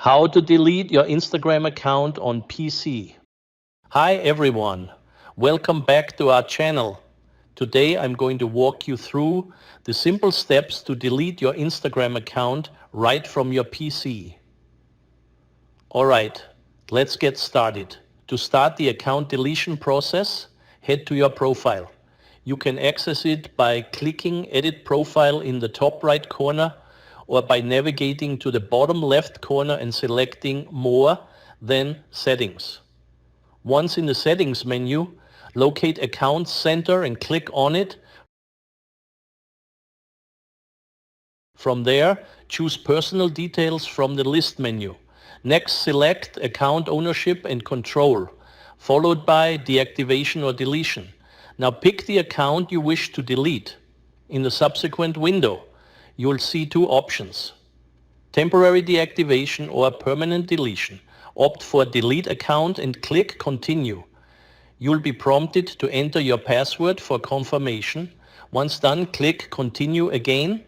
How to delete your Instagram account on PC. Hi everyone, welcome back to our channel. Today I'm going to walk you through the simple steps to delete your Instagram account right from your PC. Alright, let's get started. To start the account deletion process, head to your profile. You can access it by clicking Edit Profile in the top right corner or by navigating to the bottom left corner and selecting More, then Settings. Once in the Settings menu, locate Account Center and click on it. From there, choose Personal Details from the list menu. Next, select Account Ownership and Control, followed by Deactivation or Deletion. Now pick the account you wish to delete. In the subsequent window, you will see two options: temporary deactivation or permanent deletion. Opt for Delete Account and click Continue. You'll be prompted to enter your password for confirmation. Once done, click Continue again.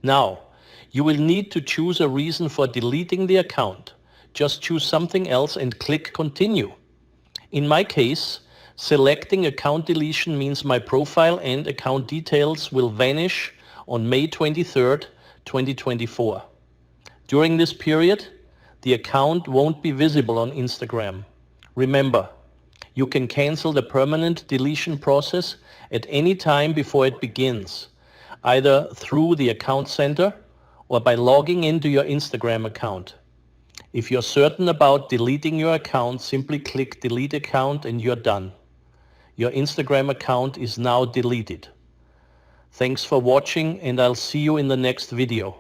Now, you will need to choose a reason for deleting the account. Just choose something else and click Continue. In my case, selecting account deletion means my profile and account details will vanish on May 23rd, 2024. During this period, the account won't be visible on Instagram. Remember, you can cancel the permanent deletion process at any time before it begins, either through the account center or by logging into your Instagram account. If you're certain about deleting your account, simply click Delete Account and you're done. Your Instagram account is now deleted. Thanks for watching and I'll see you in the next video.